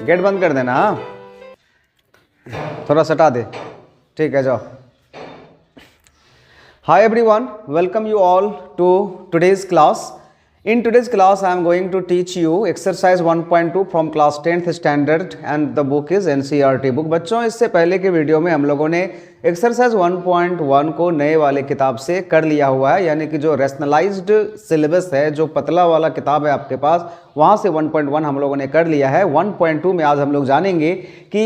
Gate बंद कर देना, हाँ थोड़ा सटा दे, ठीक है जाओ। Hi everyone, welcome you all to today's class. In today's class I am going to teach you exercise 1.2 from class 10th standard and the book is NCERT book। बच्चों इससे पहले के वीडियो में हम लोगों ने एक्सरसाइज 1.1 को नए वाले किताब से कर लिया हुआ है, यानी कि जो रैशनलाइज्ड सिलेबस है, जो पतला वाला किताब है आपके पास, वहाँ से 1.1 हम लोगों ने कर लिया है। 1.2 में आज हम लोग जानेंगे कि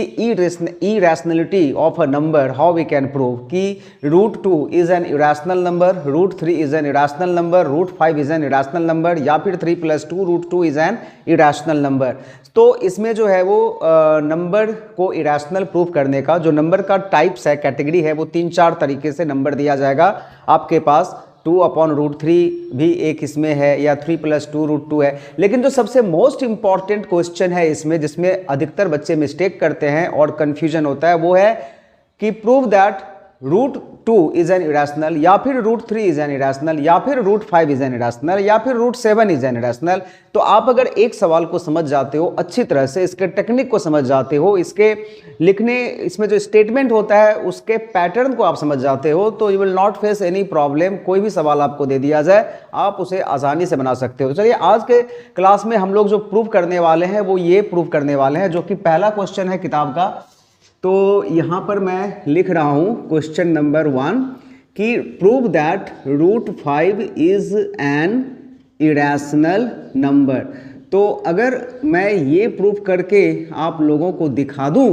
irrationality of a number, how we can prove कि √2 is an irrational number, √3 is an irrational number, √5 is an irrational number, या फिर 3 + 2 √2 इज एन इरैशनल नंबर। तो इसमें जो है वो नंबर को इरैशनल प्रूव करने का जो नंबर का टाइप्स है, कैटेगरी है, वो 3-4 तरीके से नंबर दिया जाएगा आपके पास। 2/√3 भी एक इसमें है, या 3 + 2 √2 है। लेकिन जो सबसे मोस्ट इंपॉर्टेंट क्वेश्चन है इसमें, जिसमें अधिकतर बच्चे मिस्टेक करते हैं और कंफ्यूजन होता है, वो है कि prove that √2 is an irrational, या फिर √3 इज एन इरैशनल, या फिर √5 इज एन इरैशनल, या फिर √7 इज एन इरैशनल। तो आप अगर एक सवाल को समझ जाते हो अच्छी तरह से, इसके टेक्निक को समझ जाते हो, इसके लिखने, इसमें जो स्टेटमेंट होता है उसके पैटर्न को आप समझ जाते हो, तो you will not face any problem. कोई भी सवाल आपको दे दिया जाए आप उसे आसानी से बना सकते हो। चलिए आज के क्लास में हम लोग जो प्रूव करने वाले हैं वो ये प्रूव करने वाले हैं, जो कि पहला क्वेश्चन है किताब का। तो यहाँ पर मैं लिख रहा हूँ क्वेश्चन नंबर 1 कि prove that √5 is an irrational number. तो अगर मैं ये प्रूव करके आप लोगों को दिखा दूँ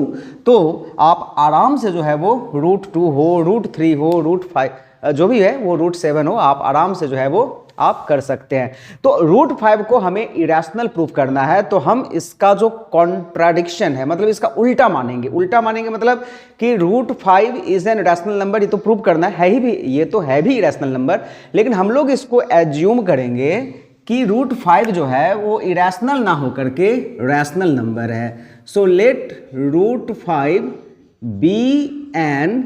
तो आप आराम से जो है वो √2 हो, √3 हो, √5 जो भी है वो √7 हो, आप आराम से जो है वो आप कर सकते हैं। तो √5 को हमें इरैशनल प्रूफ करना है, तो हम इसका जो कॉन्ट्राडिक्शन है, मतलब इसका उल्टा मानेंगे। उल्टा मानेंगे मतलब कि √5 इज एन इरैशनल नंबर, ये तो प्रूव करना है ही भी, ये तो है भी इरैशनल नंबर, लेकिन हम लोग इसको एज्यूम करेंगे कि √5 जो है वो इरैशनल ना हो करके रैशनल नंबर है। So let √5 be an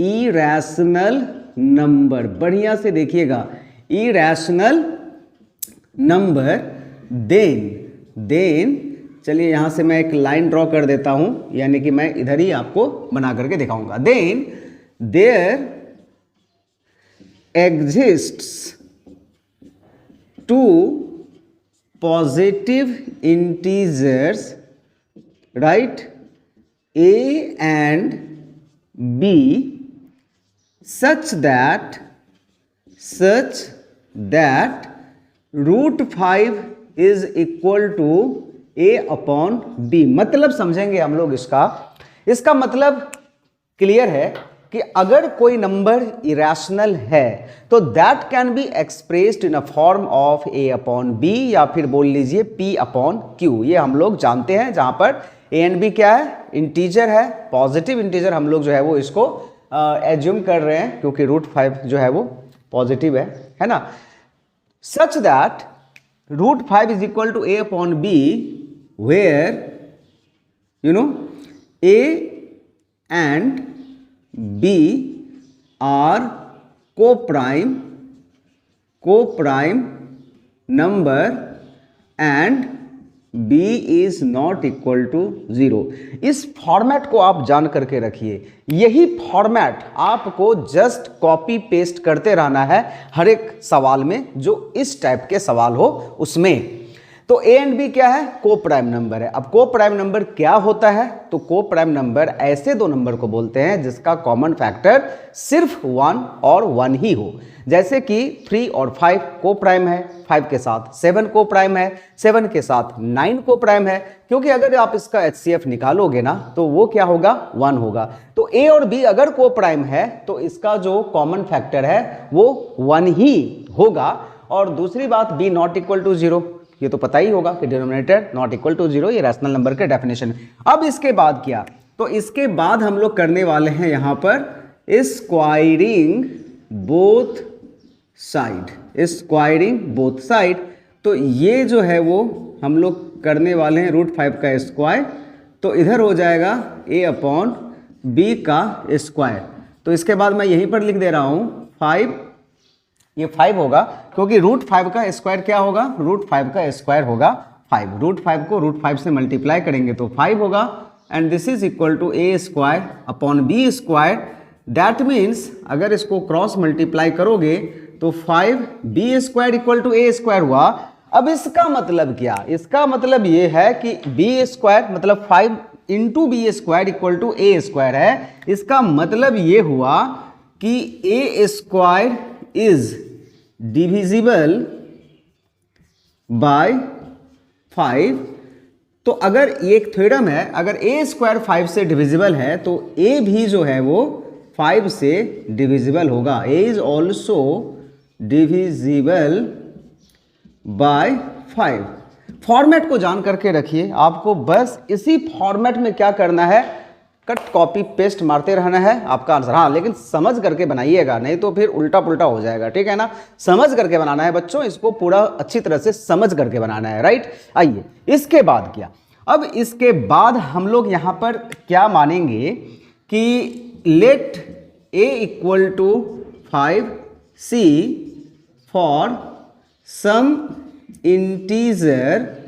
irrational number. बढ़िया से देखिएगा, इरैशनल नंबर, देन चलिए यहां से मैं एक लाइन ड्रॉ कर देता हूं, यानी कि मैं इधर ही आपको बना करके दिखाऊंगा। Then there exists 2 positive integers, right, a and b, such that √5 is equal to a/b। मतलब समझेंगे हम लोग इसका मतलब क्लियर है कि अगर कोई नंबर इरैशनल है तो that can be expressed in a form of a/b, या फिर बोल लीजिए p/q। ये हम लोग जानते हैं, जहां पर a and b क्या है, इंटीजर है, पॉजिटिव इंटीजर। हम लोग जो है वो इसको एज्यूम कर रहे हैं क्योंकि √5 जो है वो पॉजिटिव है ना। Such that √5 is equal to a/b, where you know a and b are co-prime number and b is not equal to 0। इस फॉर्मेट को आप जान करके रखिए, यही फॉर्मेट आपको जस्ट कॉपी पेस्ट करते रहना है हर एक सवाल में, जो इस टाइप के सवाल हो उसमें। तो a एंड b क्या है, को प्राइम नंबर है। अब को प्राइम नंबर क्या होता है, तो को प्राइम नंबर ऐसे दो नंबर को बोलते हैं जिसका कॉमन फैक्टर सिर्फ 1 और 1 ही हो। जैसे कि 3 और 5 को प्राइम है, 5 के साथ 7 को प्राइम है, 7 के साथ 9 को प्राइम है, क्योंकि अगर आप इसका HCF निकालोगे ना तो वो क्या होगा, 1 होगा। तो a और b अगर को प्राइम है तो इसका जो कॉमन फैक्टर है वो 1 ही होगा। और दूसरी बात, b नॉट इक्वल टू 0, ये तो पता ही होगा कि डिनोमिनेटर नॉट इक्वल टू 0, ये रैशनल नंबर के डेफिनेशन। अब इसके बाद क्या, तो इसके बाद हम लोग करने वाले हैं यहां पर स्क्वायरिंग बोथ साइड। तो ये जो है वो हम लोग करने वाले हैं √5 का स्क्वायर, तो इधर हो जाएगा a/b का स्क्वायर। तो इसके बाद मैं यहीं पर लिख दे रहा हूं 5, ये 5 होगा क्योंकि √5 का स्क्वायर क्या होगा, √5 का स्क्वायर होगा 5, √5 को √5 से मल्टीप्लाई करेंगे तो 5 होगा, and this is equal to a square upon b square. That means अगर इसको क्रॉस मल्टीप्लाई करोगे तो 5b square equal to a square हुआ। अब इसका मतलब क्या, इसका मतलब ये है कि b स्क्वायर मतलब 5 into B square equal to a square है। इसका मतलब ये हुआ कि a square is divisible by 5। तो अगर ये एक थ्योरम है, अगर a स्क्वायर 5 से डिविजिबल है तो a भी जो है वो 5 से डिविजिबल होगा। a is also divisible bye 5। Format को जान करके रखिए, आपको बस इसी फॉर्मेट में क्या करना है, कट कॉपी पेस्ट मारते रहना है आपका आंसर। हाँ, लेकिन समझ करके बनाइएगा, नहीं तो फिर उल्टा पुल्टा हो जाएगा, ठीक है ना। समझ करके बनाना है बच्चों, इसको पूरा अच्छी तरह से समझ करके बनाना है, राइट। आइए इसके बाद क्या, अब इसके बाद हम लोग यहाँ पर क्या मानेंगे कि let a equal to 5c for some integer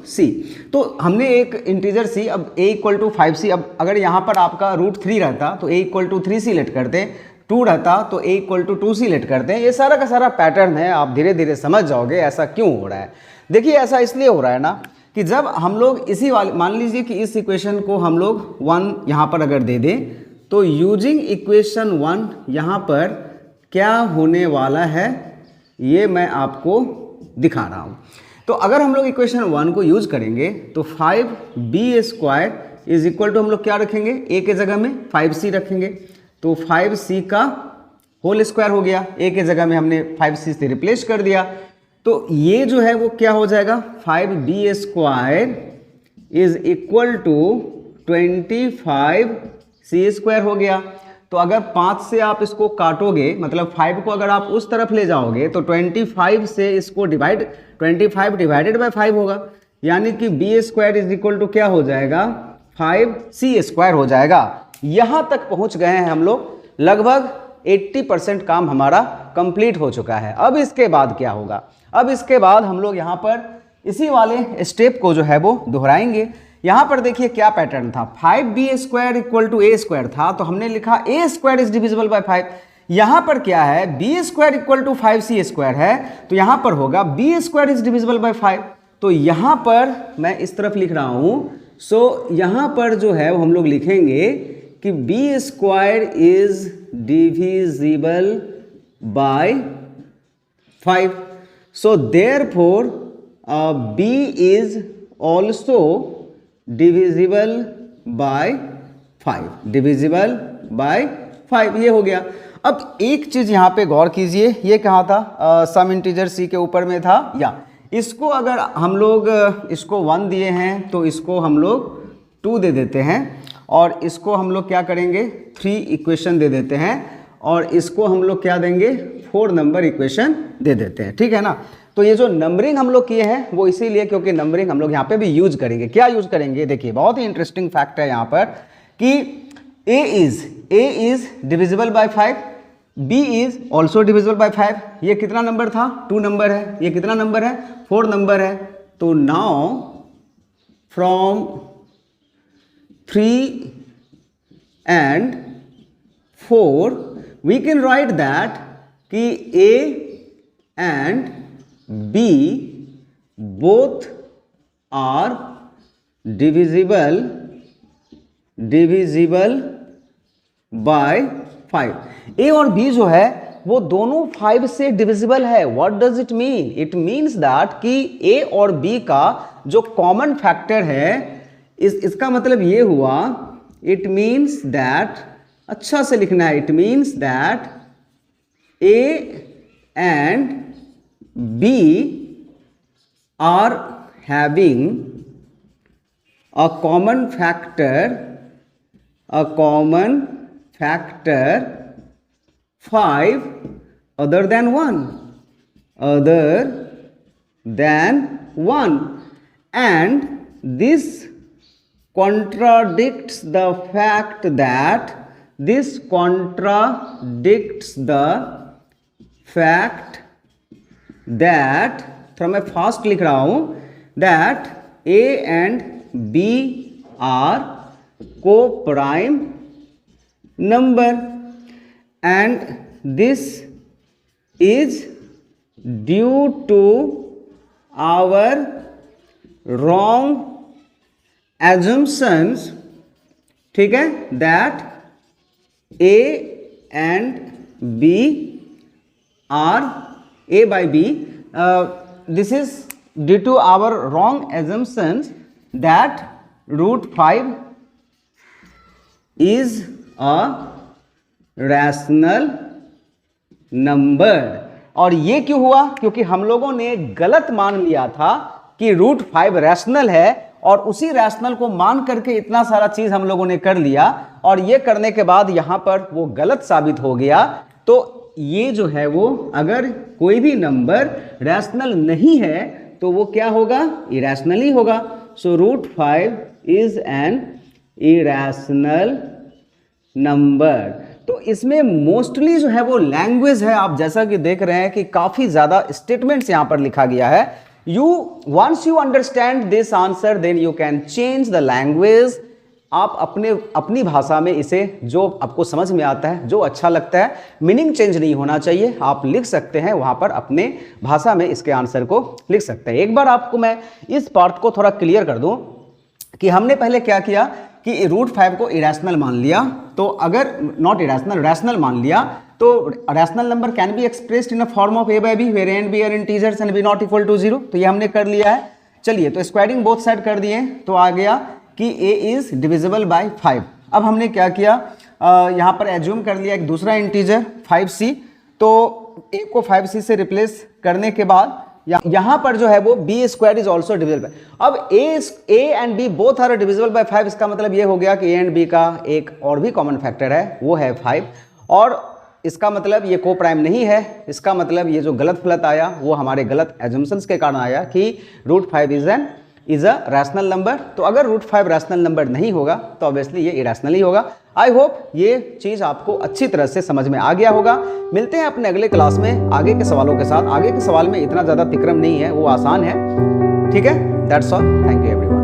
c। तो हमने एक इंटीजर c, अब a इक्वल टू 5c। अब अगर यहाँ पर आपका √3 रहता तो a equal to 3c late करते, 2 रहता तो a equal to 2c late करते हैं। ये सारा का सारा पैटर्न है, आप धीरे धीरे समझ जाओगे ऐसा क्यों हो रहा है। देखिए ऐसा इसलिए हो रहा है ना कि जब हम लोग इसी वाले, मान लीजिए कि इस इक्वेशन को हम लोग 1 यहाँ पर अगर दे दें तो यूजिंग इक्वेशन 1 यहाँ पर क्या होने वाला है ये मैं आपको दिखा रहा हूँ। तो अगर हम लोग इक्वेशन 1 को यूज करेंगे तो 5b square is equal to हम लोग क्या रखेंगे, a के जगह में 5c रखेंगे, तो 5c का होल स्क्वायर हो गया, a के जगह में हमने 5c से रिप्लेस कर दिया। तो ये जो है वो क्या हो जाएगा, 5b square is equal to 25c square हो गया। तो अगर 5 से आप इसको काटोगे, मतलब 5 को अगर आप उस तरफ ले जाओगे तो 25 से इसको डिवाइड, 25 डिवाइडेड बाय 5 होगा, यानी कि b square is equal to क्या हो जाएगा, 5c स्क्वायर हो जाएगा। यहां तक पहुंच गए हैं हम लोग, लगभग 80% काम हमारा कंप्लीट हो चुका है। अब इसके बाद क्या होगा, अब इसके बाद हम लोग यहाँ पर इसी वाले स्टेप को जो है वो दोहराएंगे। यहाँ पर देखिए क्या पैटर्न था, 5b square equal to a square is, तो हमने लिखा a square is divisible by 5। यहाँ पर क्या है, b square equal to 5c square है, तो यहाँ पर होगा b square is divisible by 5। तो यहाँ पर मैं इस तरफ लिख रहा हूँ, सो यहाँ पर जो है वो हम लोग लिखेंगे कि b square is divisible by 5। So therefore b is also divisible bye 5, divisible by 5, ये हो गया। अब एक चीज यहाँ पे गौर कीजिए, ये कहाँ था, सम इंटीजर c के ऊपर में था, या इसको अगर हम लोग इसको 1 दिए हैं तो इसको हम लोग 2 दे देते हैं, और इसको हम लोग क्या करेंगे 3 इक्वेशन दे देते हैं, और इसको हम लोग क्या देंगे 4 नंबर इक्वेशन दे देते हैं, ठीक है ना। तो ये जो नंबरिंग हम लोग किए हैं वो इसीलिए क्योंकि नंबरिंग हम लोग यहाँ पे भी यूज करेंगे। क्या यूज करेंगे, देखिए बहुत ही इंटरेस्टिंग फैक्ट है यहाँ पर कि a is divisible by 5, b is also divisible bye 5। ये कितना नंबर था, 2 नंबर है, ये कितना नंबर है, 4 नंबर है। तो now from 3 and 4 we can write that कि a and b both are divisible by 5। a और b जो है वो दोनों 5 से डिविजिबल है। What does it mean, it means that कि a और b का जो कॉमन फैक्टर है, इसका मतलब ये हुआ, इट मीन्स दैट, अच्छा से लिखना है, it means that a and b are having a common factor 5 other than 1, and this contradicts the fact that थोड़ा मैं फास्ट लिख रहा हूं, that A and B are co-prime number and this is due to our wrong assumptions, ठीक है, that A and B are A by B, this is due to our wrong assumptions that root 5 is a rational number। और ये क्यों हुआ? क्योंकि हम लोगों ने गलत मान लिया था कि रूट 5 रैशनल है और उसी रैशनल को मान करके इतना सारा चीज हम लोगों ने कर लिया और ये करने के बाद यहां पर वो गलत साबित हो गया। तो ये जो है वो अगर कोई भी नंबर रैशनल नहीं है तो वो क्या होगा? इरैशनल ही होगा। So root 5 is an irrational number. तो इसमें मोस्टली जो है वो लैंग्वेज है, आप जैसा कि देख रहे हैं कि काफी ज्यादा स्टेटमेंट्स यहां पर लिखा गया है। once you understand this answer then you can change the language। आप अपनी भाषा में इसे जो आपको समझ में आता है, जो अच्छा लगता है, मीनिंग चेंज नहीं होना चाहिए, आप लिख सकते हैं वहां पर अपने भाषा में इसके आंसर को लिख सकते हैं। एक बार आपको मैं इस पार्ट को थोड़ा क्लियर कर दूं कि हमने पहले क्या किया कि रूट 5 को इरेशनल मान लिया, तो अगर नॉट इरेशनल रैशनल मान लिया तो rational number can be expressed in a form of a by b where a and b are integers and b not equal to 0। तो ये हमने कर लिया है। चलिए तो स्क्वायरिंग बोथ साइड कर दिए तो आ गया कि a इज डिविजिबल बाय 5। अब हमने क्या किया, यहाँ पर एज्यूम कर लिया एक दूसरा इंटीजर 5c, तो a को 5c से रिप्लेस करने के बाद यहां पर जो है वो b square is also divisible by. अब a and b both are divisible bye 5, इसका मतलब ये हो गया कि a एंड b का एक और भी कॉमन फैक्टर है, वो है 5। और इसका मतलब ये को प्राइम नहीं है, इसका मतलब ये जो गलत फलत आया वो हमारे गलत एजम्पशंस के कारण आया कि root 5 is a rational number. तो अगर रूट 5 रैशनल नंबर नहीं होगा तो ऑब्वियसली ये इरेशनल ही होगा। आई होप ये चीज़ आपको अच्छी तरह से समझ में आ गया होगा। मिलते हैं अपने अगले क्लास में आगे के सवालों के साथ। आगे के सवाल में इतना ज़्यादा तिक्रम नहीं है, वो आसान है। ठीक है, that's all, thank you everyone.